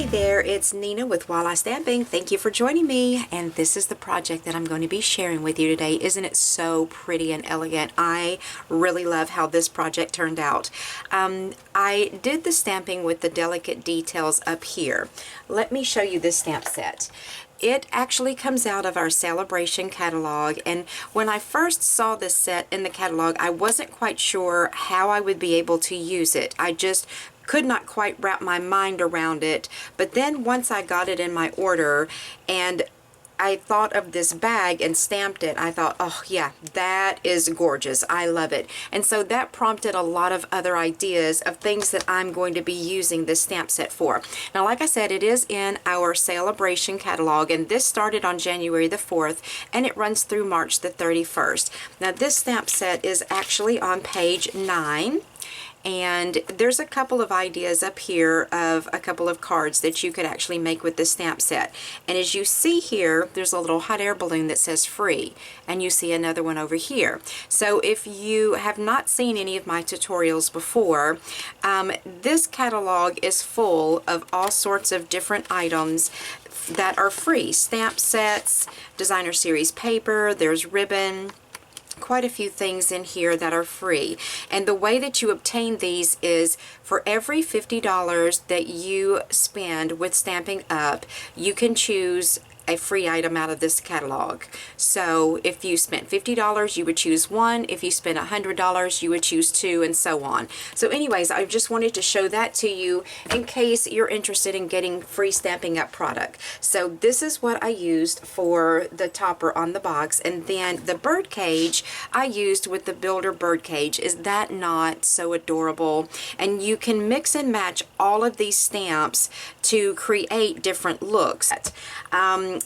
Hey there, it's Nina with Walla Stamping. Thank you for joining me, and this is the project that I'm going to be sharing with you today. Isn't it so pretty and elegant? I really love how this project turned out. I did the stamping with the delicate details up here. Let me show you this stamp set. It actually comes out of our Celebration catalog, and when I first saw this set in the catalog, I wasn't quite sure how I would be able to use it. I just could not quite wrap my mind around it. But then once I got it in my order and I thought of this bag and stamped it, I thought, oh yeah, that is gorgeous. I love it. And so that prompted a lot of other ideas of things that I'm going to be using this stamp set for. Now, like I said, it is in our Celebration catalog, and this started on January the 4th, and it runs through March the 31st. Now, this stamp set is actually on page 9. And there's a couple of ideas up here of a couple of cards that you could actually make with this stamp set. And as you see here, there's a little hot air balloon that says free, and you see another one over here. So if you have not seen any of my tutorials before, this catalog is full of all sorts of different items that are free. Stamp sets, designer series paper, there's ribbon, quite a few things in here that are free. And the way that you obtain these is for every $50 that you spend with Stampin' Up, you can choose a free item out of this catalog. So if you spent $50, you would choose one. If you spent $100, you would choose two, and so on. So anyways, I just wanted to show that to you in case you're interested in getting free Stampin' Up product. So this is what I used for the topper on the box, and then the bird cage I used with the Builder bird cage. Is that not so adorable? And you can mix and match all of these stamps to create different looks.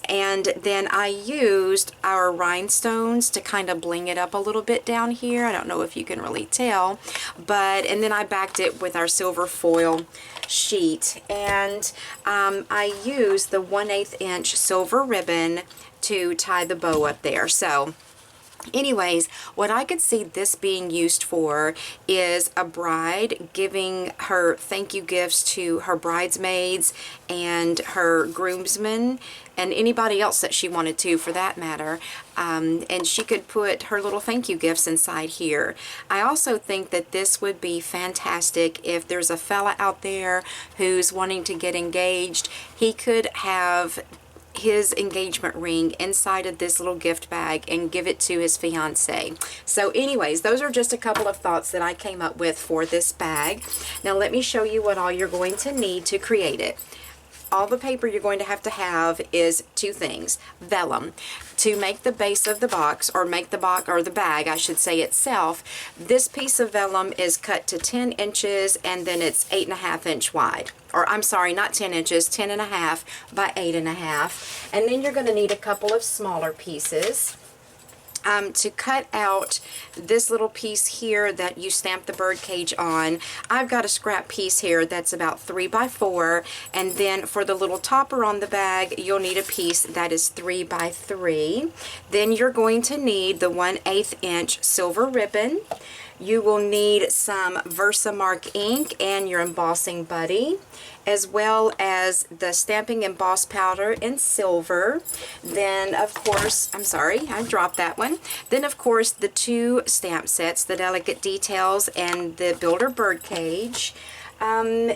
And then I used our rhinestones to kind of bling it up a little bit down here. I don't know if you can really tell, and then I backed it with our silver foil sheet, and I used the 1/8 inch silver ribbon to tie the bow up there. So anyways, what I could see this being used for is a bride giving her thank you gifts to her bridesmaids and her groomsmen and anybody else that she wanted to, for that matter. And she could put her little thank you gifts inside here. I also think that this would be fantastic if there's a fella out there who's wanting to get engaged. He could have his engagement ring inside of this little gift bag and give it to his fiance. So anyways, those are just a couple of thoughts that I came up with for this bag. Now let me show you what all you're going to need to create it. All the paper you're going to have is two things. Vellum to make the base of the box, or make the box, or the bag I should say itself. This piece of vellum is cut to 10 inches, and then it's 8.5 inch wide. Or I'm sorry, not 10 inches, 10.5 by 8.5. And then you're going to need a couple of smaller pieces. To cut out this little piece here that you stamp the bird cage on. I've got a scrap piece here that's about 3 by 4, and then for the little topper on the bag, you'll need a piece that is 3 by 3. Then you're going to need the 1/8 inch silver ribbon. You will need some Versamark ink and your embossing buddy, as well as the stamping emboss powder in silver. Then, of course, I'm sorry, I dropped that one. Then, of course, the two stamp sets, the delicate details and the Builder bird cage. And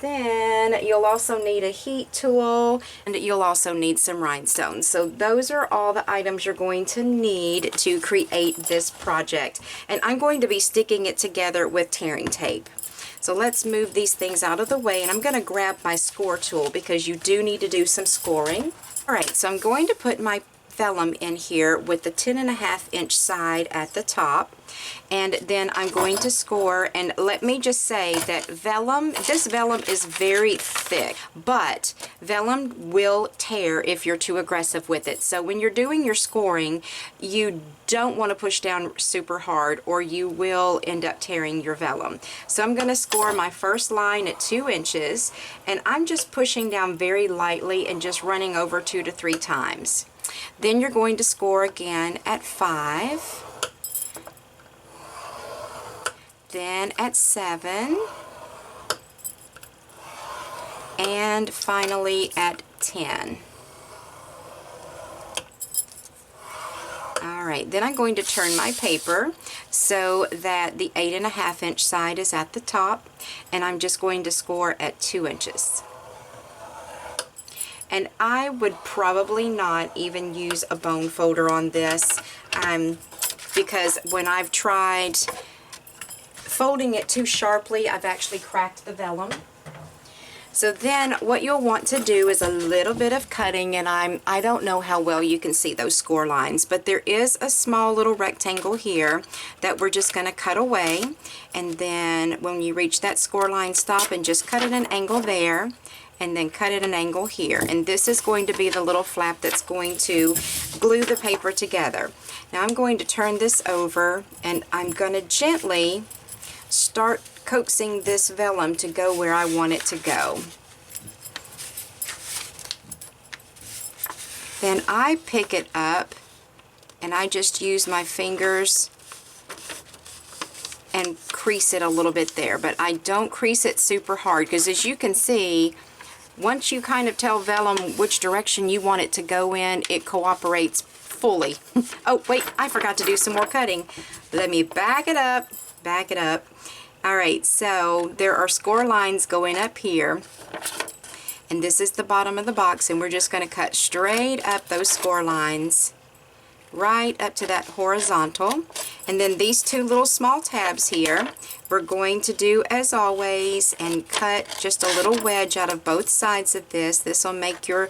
then you'll also need a heat tool, and you'll also need some rhinestones. So those are all the items you're going to need to create this project. And I'm going to be sticking it together with tearing tape. So let's move these things out of the way, and I'm going to grab my score tool because you do need to do some scoring. Alright, so I'm going to put my vellum in here with the 10.5 inch side at the top, and then I'm going to score. And let me just say that this vellum is very thick, but vellum will tear if you're too aggressive with it. So when you're doing your scoring, you don't want to push down super hard or you will end up tearing your vellum. So I'm going to score my first line at 2 inches, and I'm just pushing down very lightly and just running over 2 to 3 times. Then you're going to score again at 5, then at 7, and finally at 10. Alright, then I'm going to turn my paper so that the 8.5 inch side is at the top, and I'm just going to score at 2 inches. And I would probably not even use a bone folder on this, because when I've tried folding it too sharply, I've actually cracked the vellum. So then what you'll want to do is a little bit of cutting, and I don't know how well you can see those score lines, but there is a small little rectangle here that we're just going to cut away, and then when you reach that score line, stop and just cut at an angle there, and then cut at an angle here. And this is going to be the little flap that's going to glue the paper together. Now I'm going to turn this over, and I'm going to gently start coaxing this vellum to go where I want it to go. Then I pick it up and I just use my fingers and crease it a little bit there, but I don't crease it super hard, because as you can see, once you kind of tell vellum which direction you want it to go in, it cooperates fully. Oh wait, I forgot to do some more cutting. Let me back it up. Alright, so there are score lines going up here, and this is the bottom of the box, and we're just going to cut straight up those score lines right up to that horizontal. And then these two little small tabs here, we're going to do as always and cut just a little wedge out of both sides of this. This will make your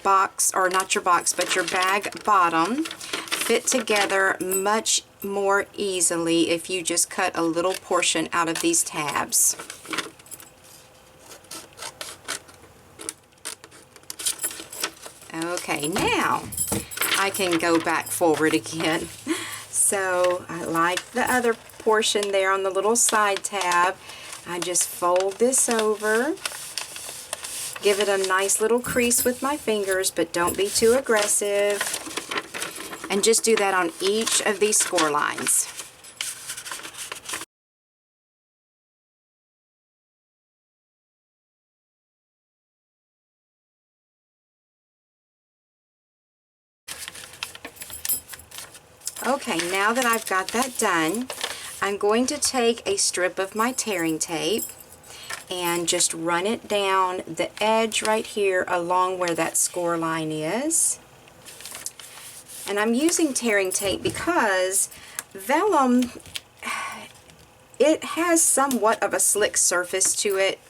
box, or not your box, but your bag bottom fit together much more easily if you just cut a little portion out of these tabs. Okay, now I can go back forward again. So I like the other portion there on the little side tab. I just fold this over, give it a nice little crease with my fingers, but don't be too aggressive. And just do that on each of these score lines. Okay, now that I've got that done, I'm going to take a strip of my tearing tape and just run it down the edge right here along where that score line is. And I'm using tearing tape because vellum, it has somewhat of a slick surface to it,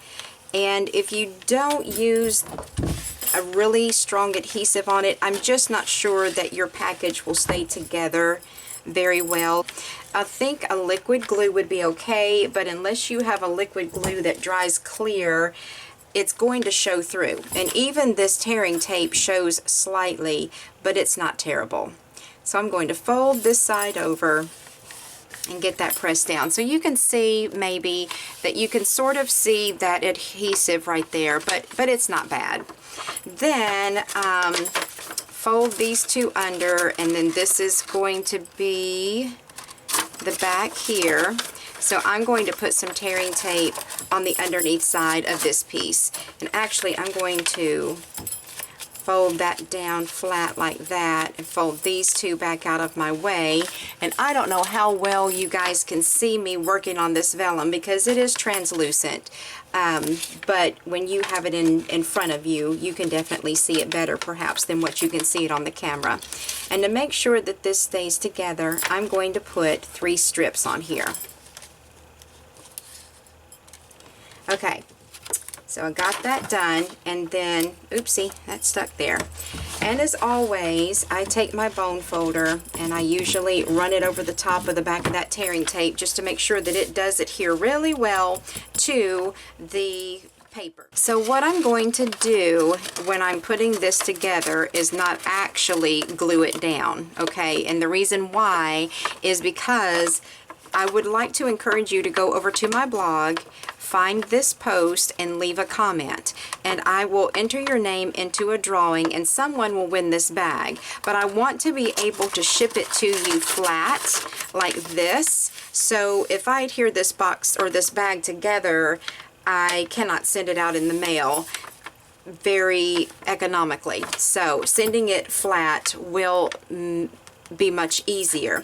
and if you don't use a really strong adhesive on it, I'm just not sure that your package will stay together very well. I think a liquid glue would be okay, but unless you have a liquid glue that dries clear, it's going to show through. And even this tearing tape shows slightly, but it's not terrible. So I'm going to fold this side over and get that pressed down. So you can see maybe that you can sort of see that adhesive right there, but it's not bad. Then fold these two under, and then this is going to be the back here. So I'm going to put some tearing tape on the underneath side of this piece. And actually I'm going to fold that down flat like that and fold these two back out of my way. And I don't know how well you guys can see me working on this vellum because it is translucent. But when you have it in front of you, you can definitely see it better perhaps than what you can see it on the camera. And to make sure that this stays together, I'm going to put 3 strips on here. Okay, so I got that done, and then, oopsie, that stuck there. And as always, I take my bone folder and I usually run it over the top of the back of that tearing tape just to make sure that it does adhere really well to the paper. So what I'm going to do when I'm putting this together is not actually glue it down, okay? And the reason why is because I would like to encourage you to go over to my blog, find this post, and leave a comment. And I will enter your name into a drawing and someone will win this bag. But I want to be able to ship it to you flat like this. So if I adhere this box or this bag together, I cannot send it out in the mail. very economically. So sending it flat will be much easier.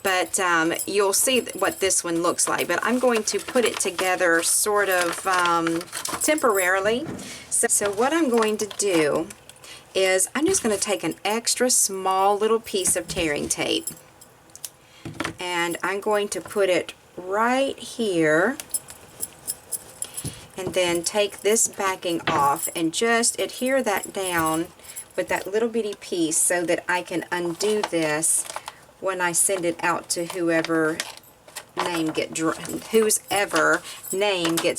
But you'll see what this one looks like. But I'm going to put it together sort of temporarily. So what I'm going to do is I'm just going to take an extra small little piece of tearing tape. And I'm going to put it right here. And then take this backing off and just adhere that down with that little bitty piece so that I can undo this when I send it out to whoever name gets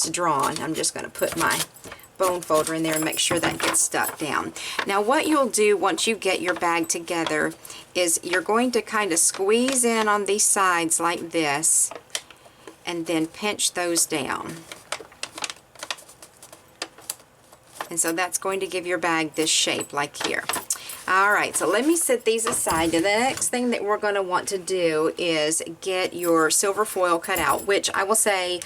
drawn. I'm just going to put my bone folder in there and make sure that gets stuck down. Now what you'll do once you get your bag together is you're going to kind of squeeze in on these sides like this and then pinch those down. And so that's going to give your bag this shape like here. Alright, so let me set these aside. And the next thing that we're going to want to do is get your silver foil cut out, which I will say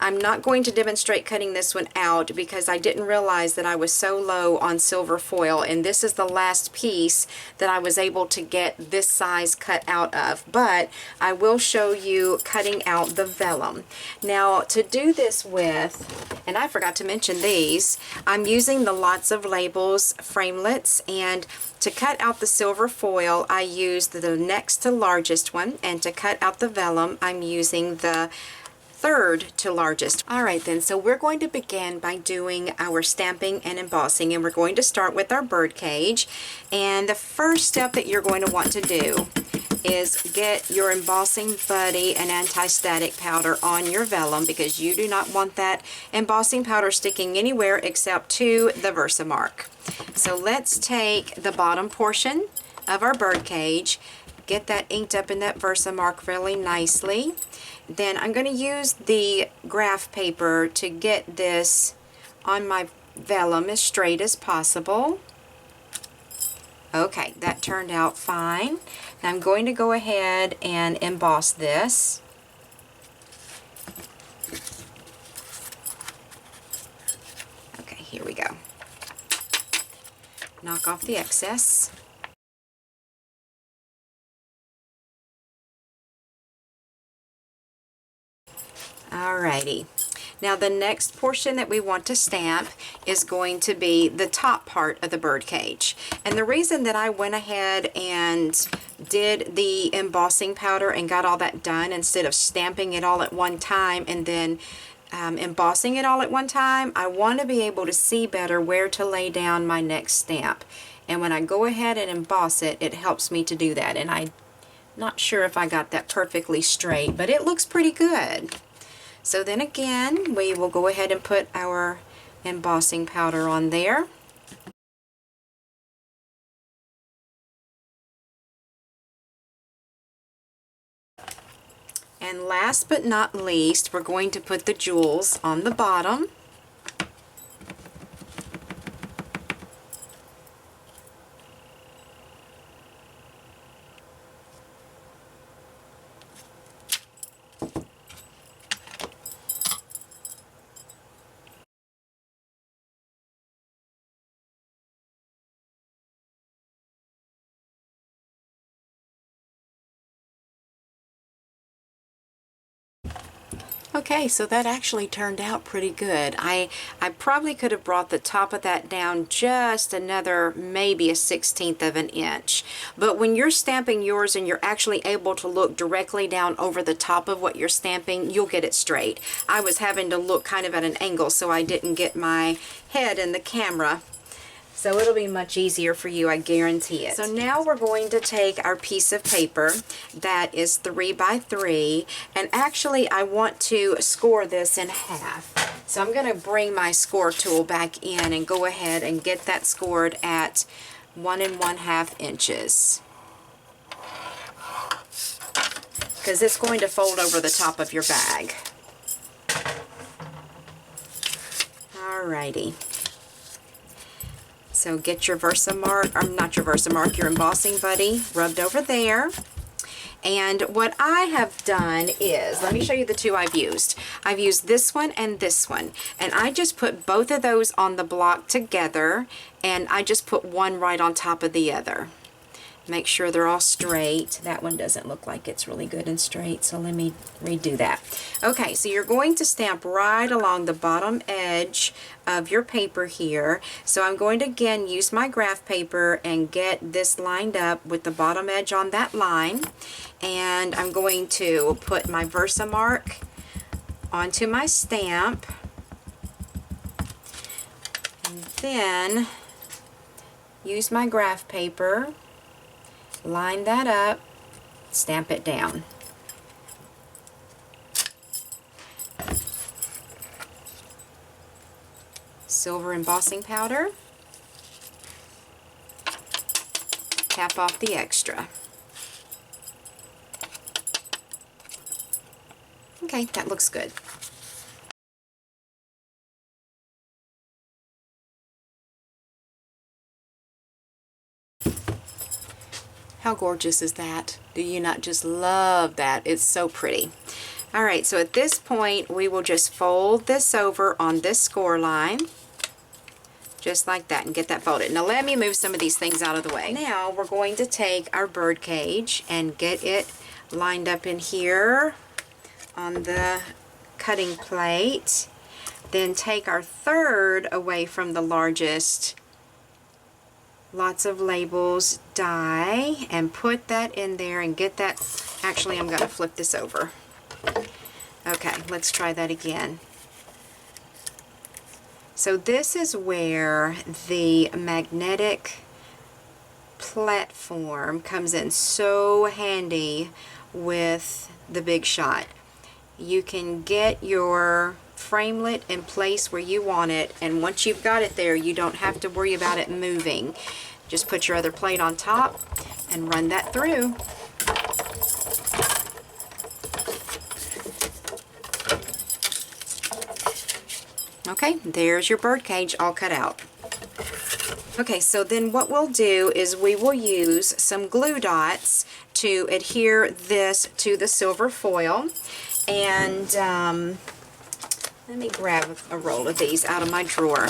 I'm not going to demonstrate cutting this one out because I didn't realize that I was so low on silver foil, and this is the last piece that I was able to get this size cut out of. But I will show you cutting out the vellum. Now to do this with, and I forgot to mention these, I'm using the Lots of Labels framelits, and to cut out the silver foil I used the next to largest one, and to cut out the vellum I'm using the third to largest. Alright then, so we're going to begin by doing our stamping and embossing, and we're going to start with our bird cage. And the first step that you're going to want to do is get your embossing buddy and anti-static powder on your vellum, because you do not want that embossing powder sticking anywhere except to the Versamark. So let's take the bottom portion of our bird cage, get that inked up in that Versamark really nicely. Then I'm going to use the graph paper to get this on my vellum as straight as possible. Okay, that turned out fine. Now I'm going to go ahead and emboss this. Okay, here we go. Knock off the excess. Alrighty. Now the next portion that we want to stamp is going to be the top part of the bird cage. And the reason that I went ahead and did the embossing powder and got all that done instead of stamping it all at one time and then embossing it all at one time, I want to be able to see better where to lay down my next stamp. And when I go ahead and emboss it, it helps me to do that. And I'm not sure if I got that perfectly straight, but it looks pretty good. So then again, we will go ahead and put our embossing powder on there. And last but not least, we're going to put the jewels on the bottom. Okay, so that actually turned out pretty good. I probably could have brought the top of that down just another, maybe a 1/16 of an inch. But when you're stamping yours and you're actually able to look directly down over the top of what you're stamping, you'll get it straight. I was having to look kind of at an angle so I didn't get my head in the camera. So it'll be much easier for you, I guarantee it. So now we're going to take our piece of paper that is 3 by 3, and actually I want to score this in half. So I'm going to bring my score tool back in and go ahead and get that scored at 1 1/2 inches. Because it's going to fold over the top of your bag. Alrighty. So get your Versamark, or not your Versamark, your embossing buddy rubbed over there. And what I have done is, let me show you the two I've used. I've used this one and this one. And I just put both of those on the block together, and I just put one right on top of the other. Make sure they're all straight. That one doesn't look like it's really good and straight, so let me redo that. Okay, so you're going to stamp right along the bottom edge of your paper here. So I'm going to again use my graph paper and get this lined up with the bottom edge on that line. And I'm going to put my Versamark onto my stamp. And then use my graph paper, line that up, stamp it down. Silver embossing powder, tap off the extra. Okay, that looks good. How gorgeous is that? Do you not just love that? It's so pretty. All right, so at this point, we will just fold this over on this score line, just like that, and get that folded. Now let me move some of these things out of the way. Now we're going to take our bird cage and get it lined up in here on the cutting plate. Then take our third away from the largest. Lots of labels die, and put that in there and get that. Actually, I'm going to flip this over. Okay, let's try that again. So this is where the magnetic platform comes in so handy with the Big Shot. You can get your framelit in place where you want it, and once you've got it there, you don't have to worry about it moving. Just put your other plate on top and run that through. Okay, there's your bird cage all cut out. Okay, so then what we'll do is we will use some glue dots to adhere this to the silver foil. And let me grab a roll of these out of my drawer.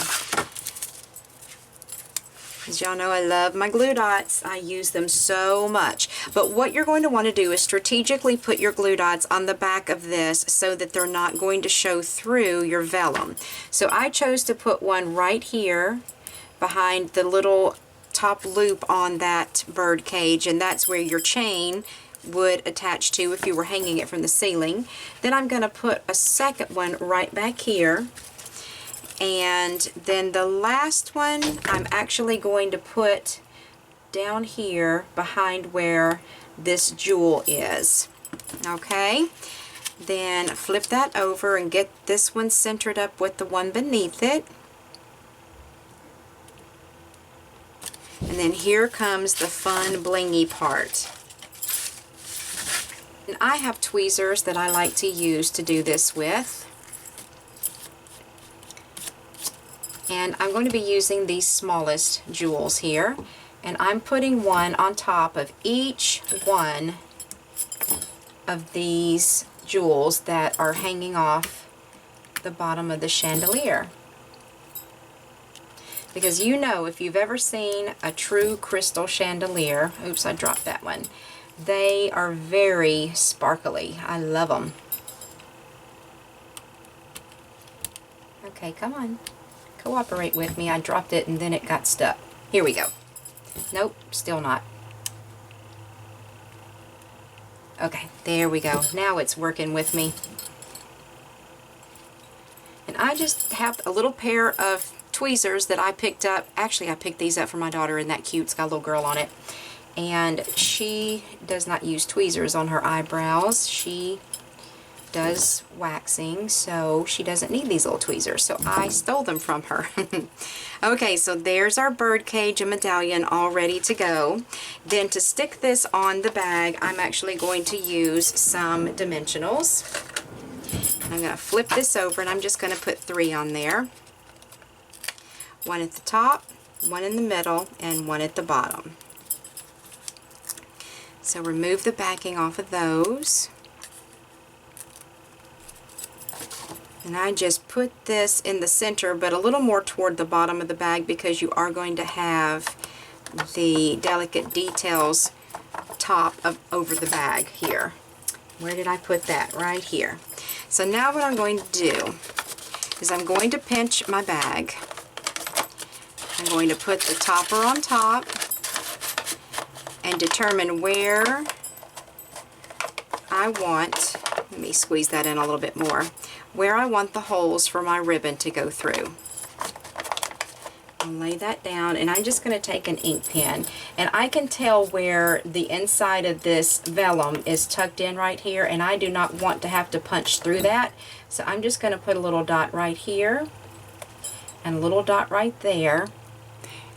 As y'all know, I love my glue dots. I use them so much. But what you're going to want to do is strategically put your glue dots on the back of this so that they're not going to show through your vellum. So I chose to put one right here behind the little top loop on that bird cage, and that's where your chain would attach to if you were hanging it from the ceiling. Then I'm going to put a second one right back here, and then the last one I'm actually going to put down here behind where this jewel is. Okay, then flip that over and get this one centered up with the one beneath it. And then here comes the fun blingy part. And I have tweezers that I like to use to do this with. And I'm going to be using these smallest jewels here. And I'm putting one on top of each one of these jewels that are hanging off the bottom of the chandelier. Because you know, if you've ever seen a true crystal chandelier, oops, I dropped that one, they are very sparkly. I love them. Okay, come on. Cooperate with me. I dropped it and then it got stuck. Here we go. Nope, still not. Okay, there we go. Now it's working with me. And I just have a little pair of tweezers that I picked up. Actually, I picked these up for my daughter, and that cute. It's got a little girl on it. And she does not use tweezers on her eyebrows. She does waxing, so she doesn't need these little tweezers. So I stole them from her. Okay, so there's our bird cage and medallion all ready to go. Then to stick this on the bag, I'm actually going to use some dimensionals. I'm going to flip this over, and I'm just going to put 3 on there. One at the top, one in the middle, and one at the bottom. So remove the backing off of those. And I just put this in the center, but a little more toward the bottom of the bag because you are going to have the delicate details over the bag here. Where did I put that? Right here. So now what I'm going to do is I'm going to pinch my bag. I'm going to put the topper on top and determine where I want, let me squeeze that in a little bit more, where I want the holes for my ribbon to go through. I'll lay that down, and I'm just going to take an ink pen, and I can tell where the inside of this vellum is tucked in right here, and I do not want to have to punch through that. So I'm just going to put a little dot right here and a little dot right there,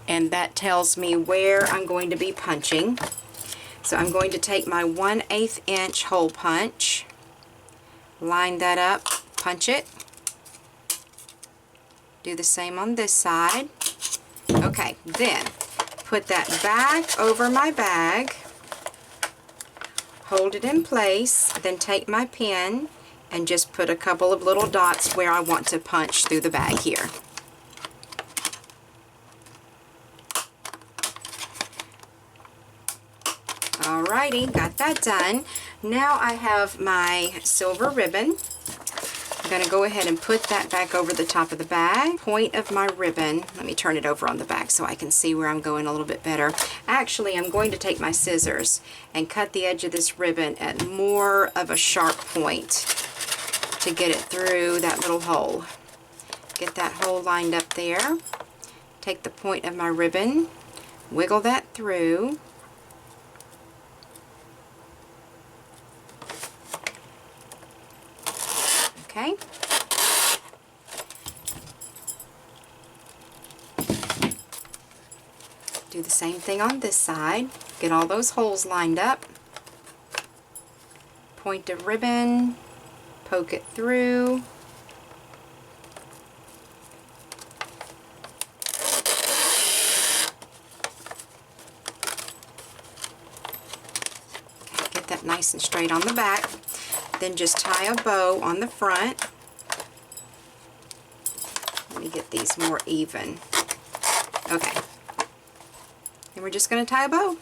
and that tells me where I'm going to be punching. So I'm going to take my 1/8 inch hole punch, line that up, punch it, do the same on this side. Okay, then put that back over my bag, hold it in place, then take my pen and just put a couple of little dots where I want to punch through the bag here. Alrighty, got that done. Now I have my silver ribbon. I'm going to go ahead and put that back over the top of the bag. Point of my ribbon, let me turn it over on the back so I can see where I'm going a little bit better. Actually, I'm going to take my scissors and cut the edge of this ribbon at more of a sharp point to get it through that little hole. Get that hole lined up there. Take the point of my ribbon, wiggle that through. Okay. Do the same thing on this side. Get all those holes lined up. Point of ribbon, poke it through. Okay, get that nice and straight on the back. Then just tie a bow on the front. Let me get these more even. Okay. And we're just going to tie a bow.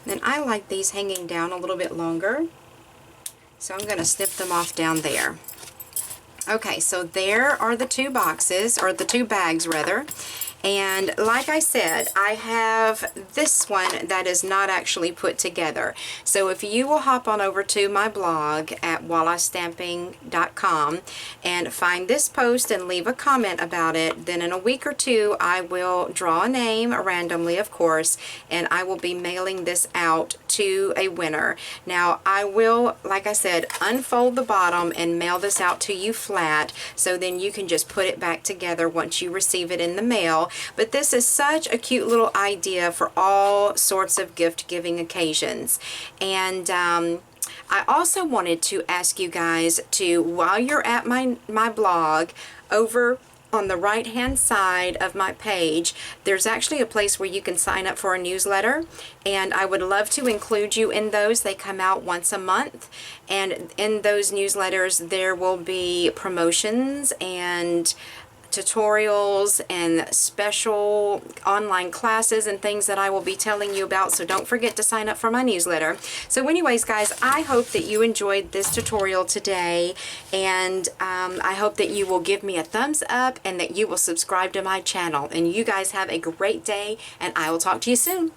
Then I like these hanging down a little bit longer, so I'm going to snip them off down there. Okay, so there are the two boxes, or the two bags rather, and like I said, I have this one that is not actually put together. So if you will hop on over to my blog at wallastamping.com and find this post and leave a comment about it, then in a week or two I will draw a name randomly, of course, and I will be mailing this out to a winner. Now I will, like I said, unfold the bottom and mail this out to you flat, so then you can just put it back together once you receive it in the mail. But this is such a cute little idea for all sorts of gift giving occasions. And I also wanted to ask you guys to, while you're at my blog, over on the right hand side of my page, there's actually a place where you can sign up for a newsletter, and I would love to include you in those. They come out once a month, and in those newsletters there will be promotions and tutorials and special online classes and things that I will be telling you about, so don't forget to sign up for my newsletter. So anyways guys, I hope that you enjoyed this tutorial today, and I hope that you will give me a thumbs up and that you will subscribe to my channel. And you guys have a great day, and I will talk to you soon.